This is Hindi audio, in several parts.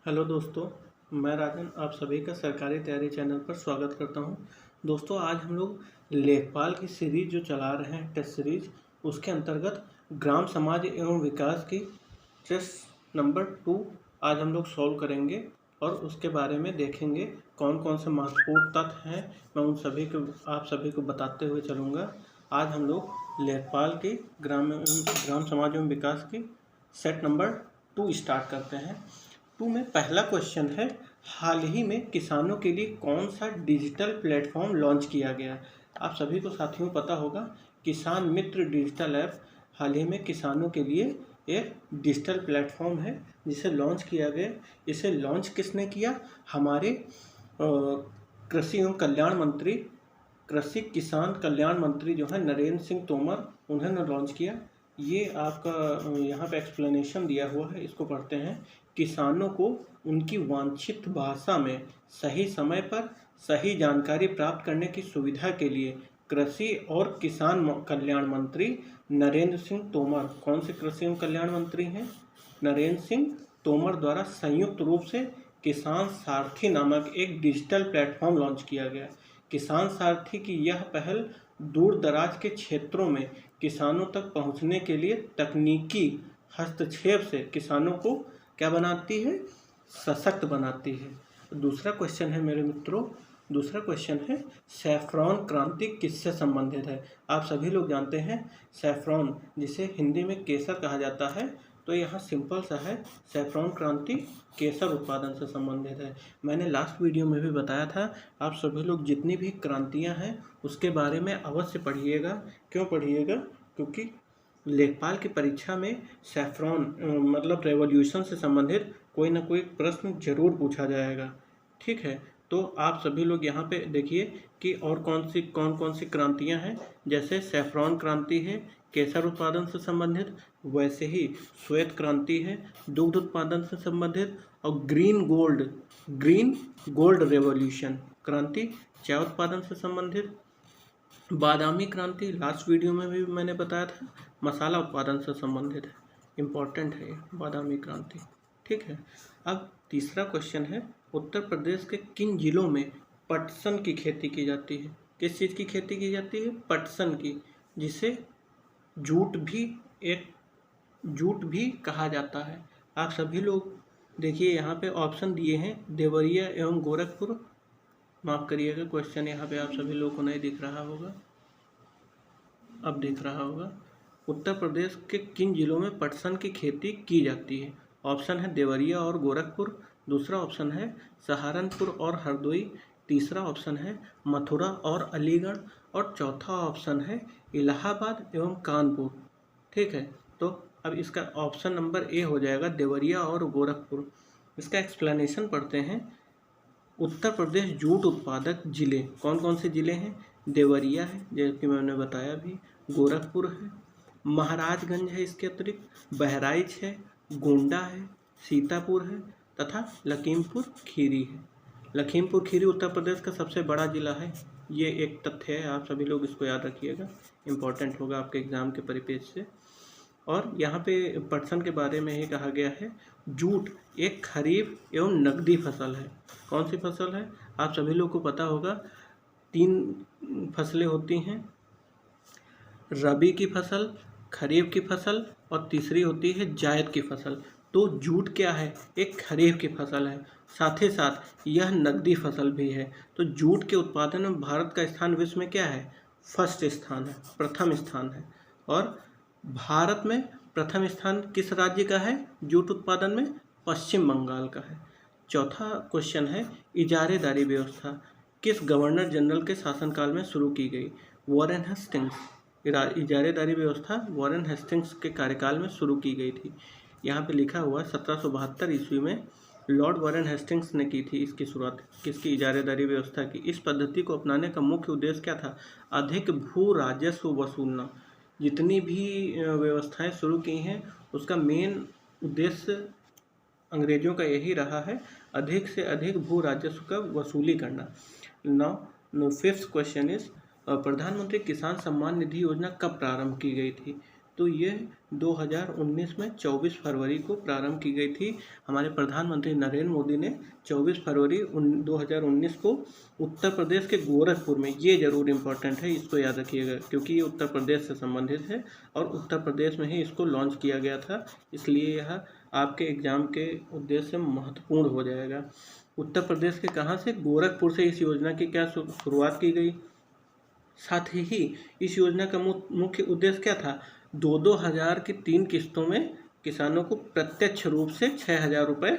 हेलो दोस्तों, मैं राजन आप सभी का सरकारी तैयारी चैनल पर स्वागत करता हूं। दोस्तों, आज हम लोग लेखपाल की सीरीज जो चला रहे हैं टेस्ट सीरीज, उसके अंतर्गत ग्राम समाज एवं विकास की टेस्ट नंबर 2 आज हम लोग सॉल्व करेंगे और उसके बारे में देखेंगे कौन कौन से महत्वपूर्ण तथ्य हैं। मैं उन सभी को आप सभी को बताते हुए चलूँगा। आज हम लोग लेखपाल की ग्राम समाज एवं विकास की सेट नंबर 2 स्टार्ट करते हैं। 2 में पहला क्वेश्चन है, हाल ही में किसानों के लिए कौन सा डिजिटल प्लेटफॉर्म लॉन्च किया गया। आप सभी को साथियों पता होगा, किसान मित्र डिजिटल ऐप हाल ही में किसानों के लिए एक डिजिटल प्लेटफॉर्म है जिसे लॉन्च किया गया। इसे लॉन्च किसने किया? हमारे कृषि एवं कल्याण मंत्री, कृषि किसान कल्याण मंत्री जो है नरेंद्र सिंह तोमर, उन्होंने लॉन्च किया। ये आपका यहाँ पे एक्सप्लेनेशन दिया हुआ है, इसको पढ़ते हैं। किसानों को उनकी वांछित भाषा में सही समय पर सही जानकारी प्राप्त करने की सुविधा के लिए कृषि और किसान कल्याण मंत्री नरेंद्र सिंह तोमर, कौन से कृषि एवं कल्याण मंत्री हैं? नरेंद्र सिंह तोमर द्वारा संयुक्त रूप से किसान सारथी नामक एक डिजिटल प्लेटफॉर्म लॉन्च किया गया। किसान सारथी की यह पहल दूर दराज के क्षेत्रों में किसानों तक पहुंचने के लिए तकनीकी हस्तक्षेप से किसानों को क्या बनाती है? सशक्त बनाती है। दूसरा क्वेश्चन है मेरे मित्रों, दूसरा क्वेश्चन है, सैफरॉन क्रांति किससे संबंधित है? आप सभी लोग जानते हैं सैफरॉन, जिसे हिंदी में केसर कहा जाता है, तो यहाँ सिंपल सा है, सैफरॉन क्रांति केसर उत्पादन से संबंधित है। मैंने लास्ट वीडियो में भी बताया था, आप सभी लोग जितनी भी क्रांतियाँ हैं उसके बारे में अवश्य पढ़िएगा। क्यों पढ़िएगा? क्योंकि लेखपाल की परीक्षा में सैफरॉन मतलब रेवोल्यूशन से संबंधित कोई ना कोई प्रश्न जरूर पूछा जाएगा। ठीक है, तो आप सभी लोग यहाँ पे देखिए कि और कौन कौन सी क्रांतियाँ हैं। जैसे सैफरॉन क्रांति है केसर उत्पादन से संबंधित, वैसे ही श्वेत क्रांति है दुग्ध उत्पादन से संबंधित, और ग्रीन गोल्ड रेवोल्यूशन क्रांति चाय उत्पादन से संबंधित, बादामी क्रांति लास्ट वीडियो में भी मैंने बताया था मसाला उत्पादन से संबंधित है। इम्पॉर्टेंट है ये बादामी क्रांति। ठीक है, अब तीसरा क्वेश्चन है, उत्तर प्रदेश के किन जिलों में पटसन की खेती की जाती है? किस चीज़ की खेती की जाती है? पटसन की, जिसे जूट भी कहा जाता है। आप सभी लोग देखिए यहाँ पे ऑप्शन दिए हैं, देवरिया एवं गोरखपुर। माफ़ करिएगा, क्वेश्चन यहाँ पे आप सभी लोगों को नहीं दिख रहा होगा, अब दिख रहा होगा। उत्तर प्रदेश के किन जिलों में पटसन की खेती की जाती है? ऑप्शन है देवरिया और गोरखपुर, दूसरा ऑप्शन है सहारनपुर और हरदोई, तीसरा ऑप्शन है मथुरा और अलीगढ़, और चौथा ऑप्शन है इलाहाबाद एवं कानपुर। ठीक है, तो अब इसका ऑप्शन नंबर ए हो जाएगा देवरिया और गोरखपुर। इसका एक्सप्लेनेशन पढ़ते हैं। उत्तर प्रदेश जूट उत्पादक जिले कौन कौन से जिले हैं? देवरिया है, जैसे कि मैंने बताया भी, गोरखपुर है, महाराजगंज है, इसके अतिरिक्त बहराइच है, गोंडा है, सीतापुर है तथा लखीमपुर खीरी है। लखीमपुर खीरी उत्तर प्रदेश का सबसे बड़ा जिला है। ये एक तथ्य है, आप सभी लोग इसको याद रखिएगा, इम्पोर्टेंट होगा आपके एग्जाम के परिपेक्ष से। और यहाँ पे पटसन के बारे में ही कहा गया है, जूट एक खरीफ एवं नकदी फसल है। कौन सी फसल है? आप सभी लोग को पता होगा, 3 फसलें होती हैं, रबी की फसल, खरीफ की फसल और तीसरी होती है जायद की फसल। तो जूट क्या है? एक खरीफ की फसल है, साथ ही साथ यह नकदी फसल भी है। तो जूट के उत्पादन में भारत का स्थान विश्व में क्या है? फर्स्ट स्थान है, प्रथम स्थान है। और भारत में प्रथम स्थान किस राज्य का है जूट उत्पादन में? पश्चिम बंगाल का है। चौथा क्वेश्चन है, इजारेदारी व्यवस्था किस गवर्नर जनरल के शासनकाल में शुरू की गई? Warren Hastings. इजारेदारी व्यवस्था वॉरेन हेस्टिंग्स के कार्यकाल में शुरू की गई थी। यहाँ पे लिखा हुआ है 1772 ईस्वी में लॉर्ड वॉरेन हेस्टिंग्स ने की थी इसकी शुरुआत, किसकी? इजारेदारी व्यवस्था की। इस पद्धति को अपनाने का मुख्य उद्देश्य क्या था? अधिक भू राजस्व वसूलना। जितनी भी व्यवस्थाएं शुरू की हैं उसका मेन उद्देश्य अंग्रेजों का यही रहा है, अधिक से अधिक भू राजस्व का वसूली करना। नाउ फिफ्थ क्वेश्चन इज, प्रधानमंत्री किसान सम्मान निधि योजना कब प्रारंभ की गई थी? तो ये 2019 में 24 फरवरी को प्रारंभ की गई थी। हमारे प्रधानमंत्री नरेंद्र मोदी ने 24 फरवरी 2019 को उत्तर प्रदेश के गोरखपुर में, ये ज़रूर इम्पोर्टेंट है, इसको याद रखिएगा क्योंकि ये उत्तर प्रदेश से संबंधित है और उत्तर प्रदेश में ही इसको लॉन्च किया गया था, इसलिए यह आपके एग्ज़ाम के उद्देश्य से महत्वपूर्ण हो जाएगा। उत्तर प्रदेश के कहाँ से? गोरखपुर से इस योजना की क्या शुरुआत की गई। साथ ही इस योजना का मुख्य उद्देश्य क्या था? 2-2 हज़ार की 3 किस्तों में किसानों को प्रत्यक्ष रूप से 6,000 रुपये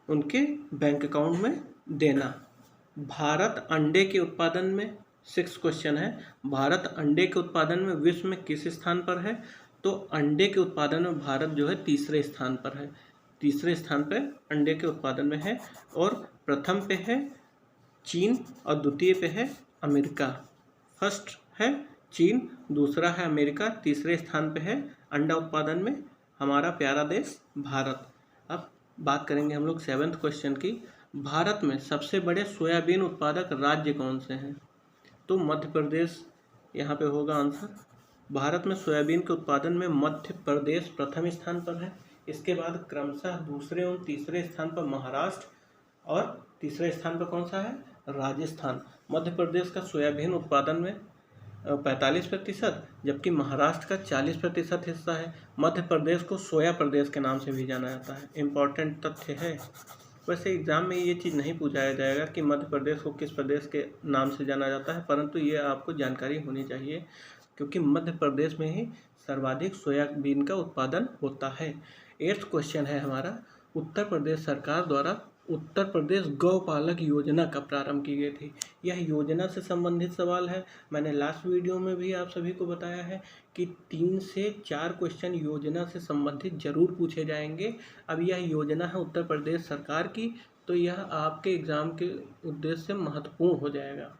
उनके बैंक अकाउंट में देना। भारत अंडे के उत्पादन में 6 क्वेश्चन है। भारत अंडे के उत्पादन में विश्व में किस स्थान पर है? तो अंडे के उत्पादन में भारत जो है तीसरे स्थान पर है। तीसरे स्थान पर अंडे के उत्पादन में है और प्रथम पे है चीन और द्वितीय पे है अमेरिका। फर्स्ट है चीन, दूसरा है अमेरिका, तीसरे स्थान पे है अंडा उत्पादन में हमारा प्यारा देश भारत। अब बात करेंगे हम लोग 7th क्वेश्चन की। भारत में सबसे बड़े सोयाबीन उत्पादक राज्य कौन से हैं? तो मध्य प्रदेश यहाँ पे होगा आंसर। भारत में सोयाबीन के उत्पादन में मध्य प्रदेश प्रथम स्थान पर है। इसके बाद क्रमशः दूसरे और तीसरे स्थान पर महाराष्ट्र और तीसरे स्थान पर कौन सा है? राजस्थान। मध्य प्रदेश का सोयाबीन उत्पादन में 45%, जबकि महाराष्ट्र का 40% हिस्सा है। मध्य प्रदेश को सोया प्रदेश के नाम से भी जाना जाता है। इम्पॉर्टेंट तथ्य है। वैसे एग्ज़ाम में ये चीज़ नहीं पूछाया जाएगा कि मध्य प्रदेश को किस प्रदेश के नाम से जाना जाता है, परंतु ये आपको जानकारी होनी चाहिए क्योंकि मध्य प्रदेश में ही सर्वाधिक सोयाबीन का उत्पादन होता है। 8th क्वेश्चन है हमारा, उत्तर प्रदेश सरकार द्वारा उत्तर प्रदेश गौपालक योजना कब प्रारंभ की गई थी? यह योजना से संबंधित सवाल है। मैंने लास्ट वीडियो में भी आप सभी को बताया है कि 3 से 4 क्वेश्चन योजना से संबंधित जरूर पूछे जाएंगे। अब यह योजना है उत्तर प्रदेश सरकार की, तो यह आपके एग्ज़ाम के उद्देश्य से महत्वपूर्ण हो जाएगा।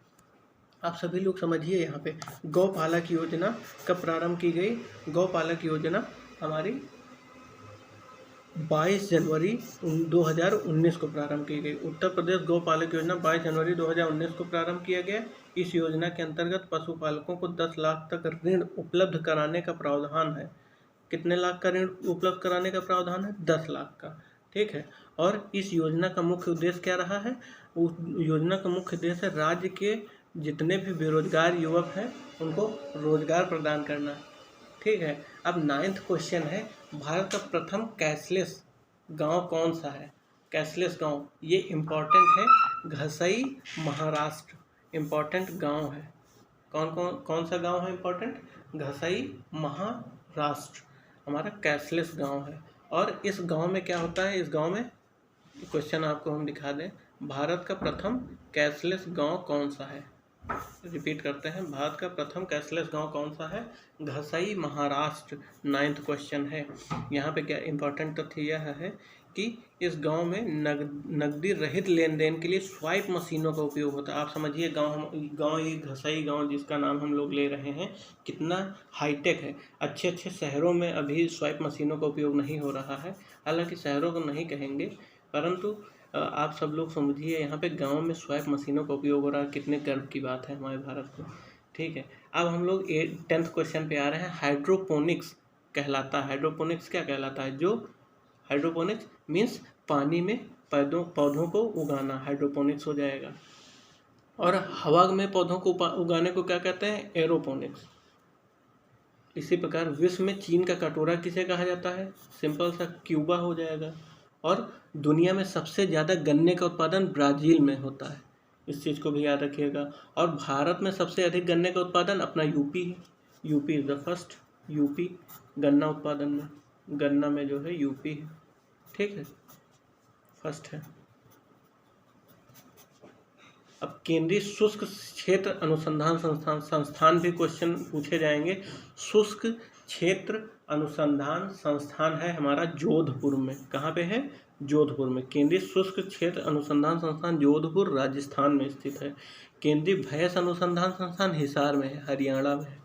आप सभी लोग समझिए यहाँ पे गौपालक योजना कब प्रारंभ की गई। गौपालक योजना हमारी 22 जनवरी 2019 को प्रारंभ की गई। उत्तर प्रदेश गौपालक योजना 22 जनवरी 2019 को प्रारंभ किया गया। इस योजना के अंतर्गत पशुपालकों को 10 लाख तक ऋण उपलब्ध कराने का प्रावधान है। कितने लाख का ऋण उपलब्ध कराने का प्रावधान है? 10 लाख का। ठीक है। और इस योजना का मुख्य उद्देश्य क्या रहा है? उस योजना का मुख्य उद्देश्य है राज्य के जितने भी बेरोजगार युवक हैं उनको रोजगार प्रदान करना। ठीक है। अब 9th क्वेश्चन है, भारत का प्रथम कैशलेस गांव कौन सा है? कैशलेस गांव ये इम्पोर्टेंट है। घसई महाराष्ट्र इम्पोर्टेंट गांव है। कौन सा गांव है इम्पोर्टेंट? घसई महाराष्ट्र हमारा कैशलेस गांव है। और इस गांव में क्या होता है? इस गांव में क्वेश्चन आपको हम दिखा दें, भारत का प्रथम कैशलेस गांव कौन सा है? रिपीट करते हैं, भारत का प्रथम कैशलेस गांव कौन सा है? घसई महाराष्ट्र 9th क्वेश्चन है। यहाँ पे क्या इंपॉर्टेंट तथ्य यह है कि इस गांव में नकदी रहित लेन देन के लिए स्वाइप मशीनों का उपयोग होता है। आप समझिए गांव ये घसई गांव जिसका नाम हम लोग ले रहे हैं कितना हाईटेक है। अच्छे अच्छे शहरों में अभी स्वाइप मशीनों का उपयोग नहीं हो रहा है, हालांकि शहरों को नहीं कहेंगे, परंतु आप सब लोग समझिए यहाँ पे गांव में स्वाइप मशीनों का उपयोग हो रहा है। कितने गर्व की बात है हमारे भारत को। ठीक है। अब हम लोग 10th क्वेश्चन पे आ रहे हैं। हाइड्रोपोनिक्स कहलाता है। हाइड्रोपोनिक्स क्या कहलाता है? जो हाइड्रोपोनिक्स मीन्स पानी में पौधों को उगाना हाइड्रोपोनिक्स हो जाएगा। और हवा में पौधों को उगाने को क्या कहते हैं? एरोपोनिक्स। इसी प्रकार विश्व में चीन का कटोरा किसे कहा जाता है? सिंपल सा क्यूबा हो जाएगा। और दुनिया में सबसे ज़्यादा गन्ने का उत्पादन ब्राज़ील में होता है, इस चीज़ को भी याद रखिएगा। और भारत में सबसे अधिक गन्ने का उत्पादन अपना यूपी है। UP is the first. UP गन्ना उत्पादन में, गन्ना में जो है यूपी है। ठीक है, फर्स्ट है। अब केंद्रीय शुष्क क्षेत्र अनुसंधान संस्थान भी क्वेश्चन पूछे जाएंगे। शुष्क क्षेत्र अनुसंधान संस्थान है हमारा जोधपुर में। कहाँ पे है? जोधपुर में। केंद्रीय शुष्क क्षेत्र अनुसंधान संस्थान जोधपुर राजस्थान में स्थित है। केंद्रीय भैंस अनुसंधान संस्थान हिसार में है, हरियाणा में है।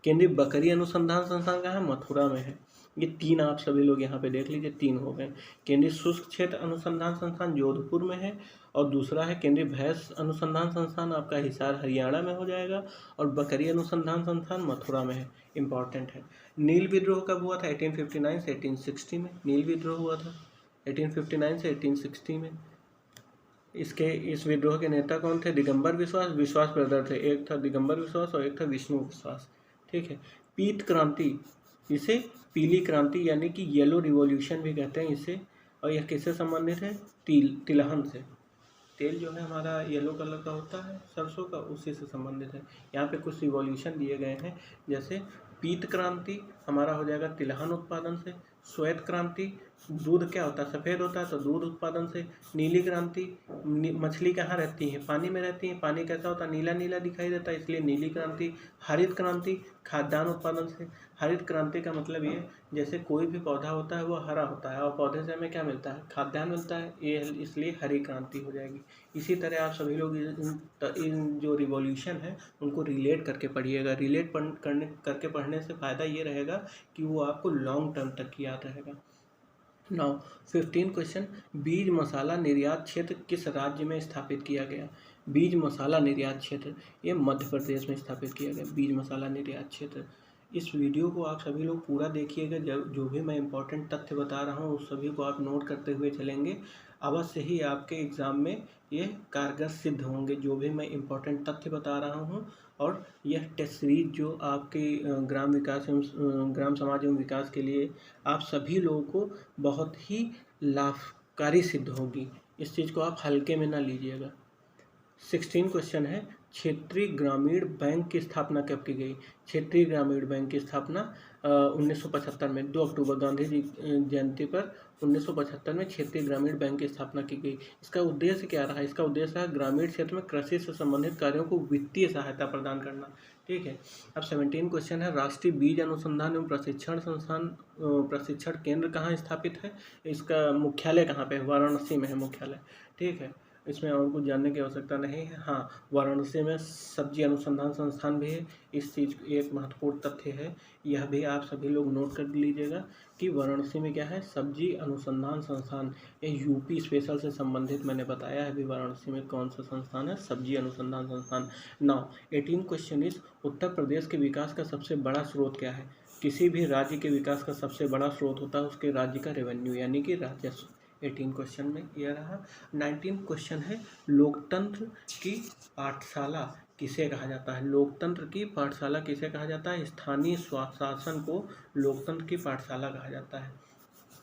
केंद्रीय बकरी अनुसंधान संस्थान कहाँ है? मथुरा में है। ये 3 आप सभी लोग यहाँ पे देख लीजिए, 3 हो गए। केंद्रीय शुष्क क्षेत्र अनुसंधान संस्थान जोधपुर में है और दूसरा है केंद्रीय भैंस अनुसंधान संस्थान आपका हिसार हरियाणा में हो जाएगा और बकरी अनुसंधान संस्थान मथुरा में है। इम्पॉर्टेंट है। नील विद्रोह कब हुआ था? 1859 से 1860 में नील विद्रोह हुआ था, 1859 से 1860 में। इस विद्रोह के नेता कौन थे? दिगंबर विश्वास, विश्वास ब्रदर थे, एक था दिगंबर विश्वास और एक था विष्णु विश्वास। ठीक है। पीत क्रांति, इसे पीली क्रांति यानी कि येलो रिवॉल्यूशन भी कहते हैं इसे, और यह किससे संबंधित है? तिलहन से। तेल जो है हमारा येलो कलर का होता है सरसों का, उसी से संबंधित है। यहाँ पे कुछ रिवॉल्यूशन दिए गए हैं, जैसे पीत क्रांति हमारा हो जाएगा तिलहन उत्पादन से, श्वेत क्रांति दूध क्या होता है? सफ़ेद होता है तो दूध उत्पादन से, नीली क्रांति मछली कहाँ रहती है? पानी में रहती है, पानी कैसा होता है? नीला नीला दिखाई देता है, इसलिए नीली क्रांति। हरित क्रांति खाद्यान्न उत्पादन से। हरित क्रांति का मतलब ये, जैसे कोई भी पौधा होता है वो हरा होता है और पौधे से हमें क्या मिलता है? खाद्यान्न मिलता है, ये इसलिए हरी क्रांति हो जाएगी। इसी तरह आप सभी लोग इन जो रिवॉल्यूशन है उनको रिलेट करके पढ़िएगा। रिलेट करके पढ़ने से फ़ायदा ये रहेगा कि वो आपको लॉन्ग टर्म तक याद रहेगा। नाउ 15 क्वेश्चन, बीज मसाला निर्यात क्षेत्र किस राज्य में स्थापित किया गया? बीज मसाला निर्यात क्षेत्र ये मध्य प्रदेश में स्थापित किया गया, बीज मसाला निर्यात क्षेत्र। इस वीडियो को आप सभी लोग पूरा देखिएगा, जो भी मैं इंपॉर्टेंट तथ्य बता रहा हूँ उस सभी को आप नोट करते हुए चलेंगे। अवश्य ही आपके एग्ज़ाम में ये कारगर सिद्ध होंगे, जो भी मैं इंपॉर्टेंट तथ्य बता रहा हूँ। और यह टेस्ट सीरीज जो आपके ग्राम विकास एवं ग्राम समाज एवं विकास के लिए आप सभी लोगों को बहुत ही लाभकारी सिद्ध होगी। इस चीज़ को आप हल्के में ना लीजिएगा। 16 क्वेश्चन है, क्षेत्रीय ग्रामीण बैंक की स्थापना कब की गई? क्षेत्रीय ग्रामीण बैंक की स्थापना 1975 में 2 अक्टूबर गांधी जी जयंती पर 1975 में क्षेत्रीय ग्रामीण बैंक की स्थापना की गई। इसका उद्देश्य क्या रहा? इसका उद्देश्य है ग्रामीण क्षेत्र में कृषि से संबंधित कार्यों को वित्तीय सहायता प्रदान करना। ठीक है। अब 17 क्वेश्चन है, राष्ट्रीय बीज अनुसंधान एवं प्रशिक्षण संस्थान प्रशिक्षण केंद्र कहाँ स्थापित है? इसका मुख्यालय कहाँ पे है? वाराणसी में है मुख्यालय। ठीक है, इसमें और कुछ जानने की आवश्यकता नहीं है। हाँ, वाराणसी में सब्जी अनुसंधान संस्थान भी है। इस चीज़ एक महत्वपूर्ण तथ्य है, यह भी आप सभी लोग नोट कर लीजिएगा कि वाराणसी में क्या है? सब्जी अनुसंधान संस्थान। ये यूपी स्पेशल से संबंधित मैंने बताया है अभी वाराणसी में कौन सा संस्थान है, सब्जी अनुसंधान संस्थान। Now 18 question is, Uttar Pradesh के विकास का सबसे बड़ा स्रोत क्या है? किसी भी राज्य के विकास का सबसे बड़ा स्रोत होता है उसके राज्य का रेवेन्यू यानी कि राजस्व। 18 क्वेश्चन में यह रहा। 19 क्वेश्चन है, लोकतंत्र की पाठशाला किसे कहा जाता है? लोकतंत्र की पाठशाला किसे कहा जाता है? स्थानीय स्वशासन को लोकतंत्र की पाठशाला कहा जाता है।